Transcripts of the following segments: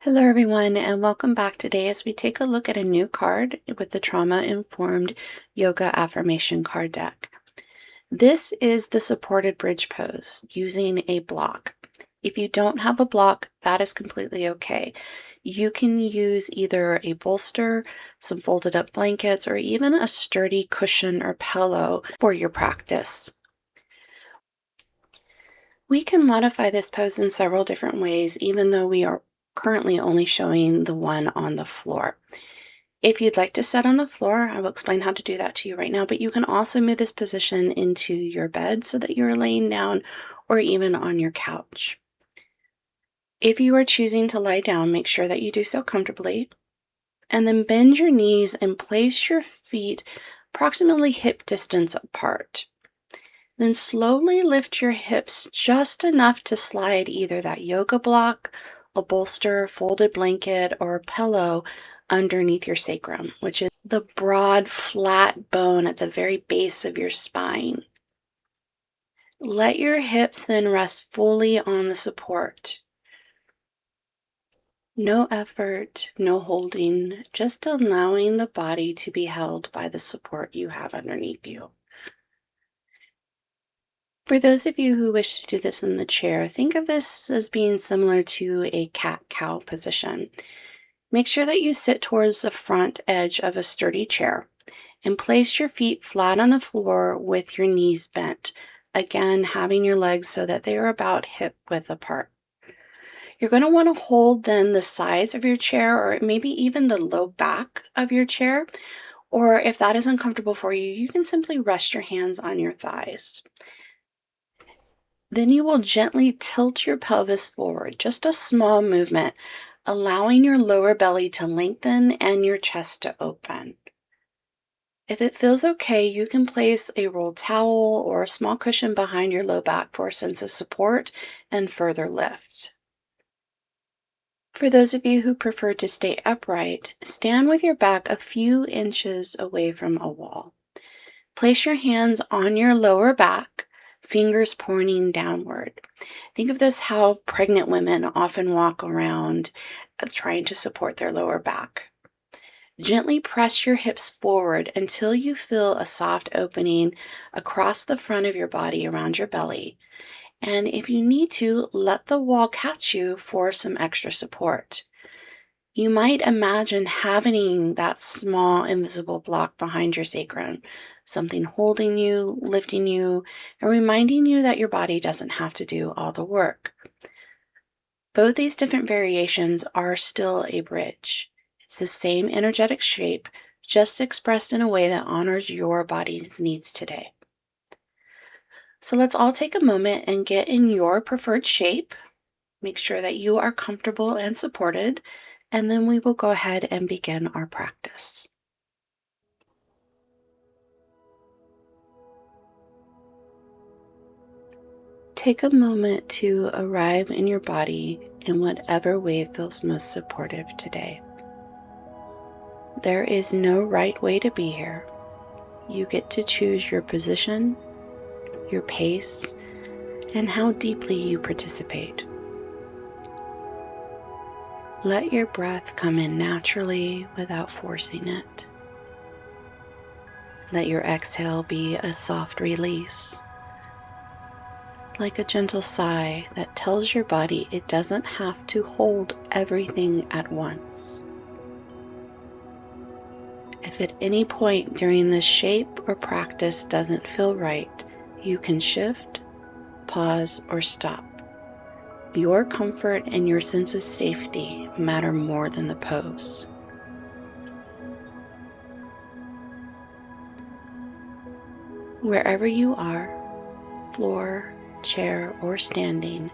Hello everyone, and welcome back today as we take a look at a new card with the Trauma-Informed Yoga Affirmation card deck. This is the supported bridge pose using a block. If you don't have a block, that is completely okay. You can use either a bolster, some folded up blankets, or even a sturdy cushion or pillow for your practice. We can modify this pose in several different ways, even though we are currently only showing the one on the floor. If you'd like to sit on the floor, I will explain how to do that to you right now, but you can also move this position into your bed so that you're laying down or even on your couch. If you are choosing to lie down, make sure that you do so comfortably, and then bend your knees and place your feet approximately hip distance apart. Then slowly lift your hips just enough to slide either that yoga block, a bolster, folded blanket, or a pillow underneath your sacrum, which is the broad, flat bone at the very base of your spine. Let your hips then rest fully on the support. No effort, no holding, just allowing the body to be held by the support you have underneath you. For those of you who wish to do this in the chair, think of this as being similar to a cat-cow position. Make sure that you sit towards the front edge of a sturdy chair and place your feet flat on the floor with your knees bent, again having your legs so that they are about hip width apart. You're going to want to hold then the sides of your chair or maybe even the low back of your chair, or if that is uncomfortable for you, you can simply rest your hands on your thighs. Then you will gently tilt your pelvis forward, just a small movement, allowing your lower belly to lengthen and your chest to open. If it feels okay, you can place a rolled towel or a small cushion behind your low back for a sense of support and further lift. For those of you who prefer to stay upright, stand with your back a few inches away from a wall. Place your hands on your lower back, fingers pointing downward. Think of this how pregnant women often walk around trying to support their lower back. Gently press your hips forward until you feel a soft opening across the front of your body around your belly. And if you need to, let the wall catch you for some extra support. You might imagine having that small invisible block behind your sacrum, something holding you, lifting you, and reminding you that your body doesn't have to do all the work. Both these different variations are still a bridge. It's the same energetic shape, just expressed in a way that honors your body's needs today. So let's all take a moment and get in your preferred shape. Make sure that you are comfortable and supported, and then we will go ahead and begin our practice. Take a moment to arrive in your body in whatever way feels most supportive today. There is no right way to be here. You get to choose your position, your pace, and how deeply you participate. Let your breath come in naturally without forcing it. Let your exhale be a soft release, like a gentle sigh that tells your body it doesn't have to hold everything at once. If at any point during this shape or practice doesn't feel right, you can shift, pause, or stop. Your comfort and your sense of safety matter more than the pose. Wherever you are, floor, chair, or standing,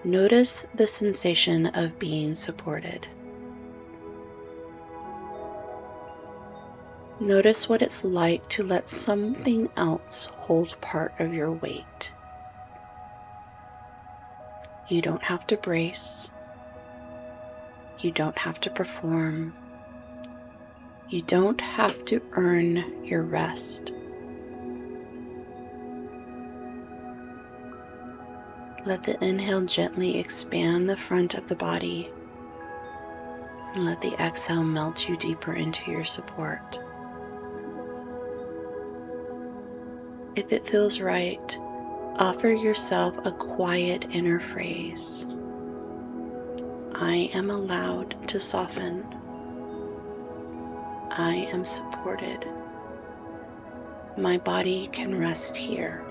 notice the sensation of being supported. Notice what it's like to let something else hold part of your weight. You don't have to brace. You don't have to perform. You don't have to earn your rest. Let the inhale gently expand the front of the body, And let the exhale melt you deeper into your support. If it feels right, offer yourself a quiet inner phrase. I am allowed to soften. I am supported. My body can rest here.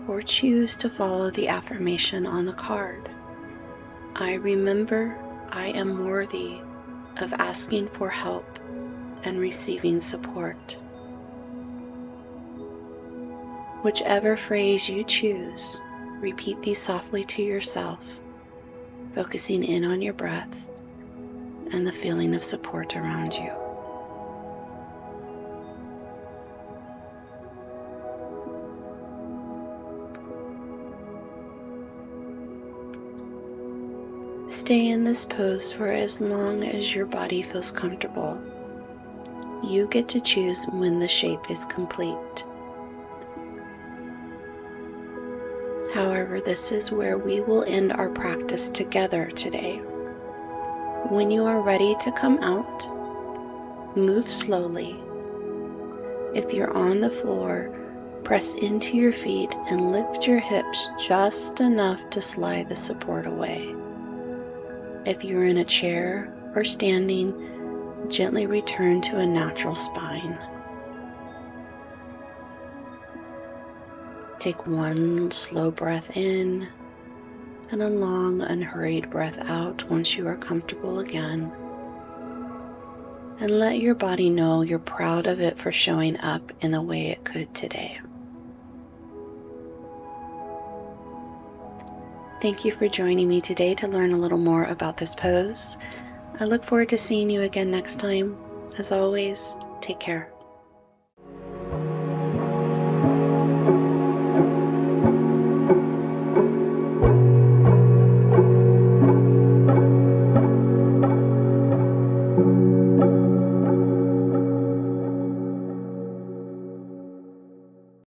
Or choose to follow the affirmation on the card. I remember I am worthy of asking for help and receiving support. Whichever phrase you choose, repeat these softly to yourself, focusing in on your breath and the feeling of support around you. Stay in this pose for as long as your body feels comfortable. You get to choose when the shape is complete. However, this is where we will end our practice together today. When you are ready to come out, move slowly. If you're on the floor, press into your feet and lift your hips just enough to slide the support away. If you're in a chair or standing, gently return to a natural spine. Take one slow breath in and a long, unhurried breath out once you are comfortable again. And let your body know you're proud of it for showing up in the way it could today. Thank you for joining me today to learn a little more about this pose. I look forward to seeing you again next time. As always, take care.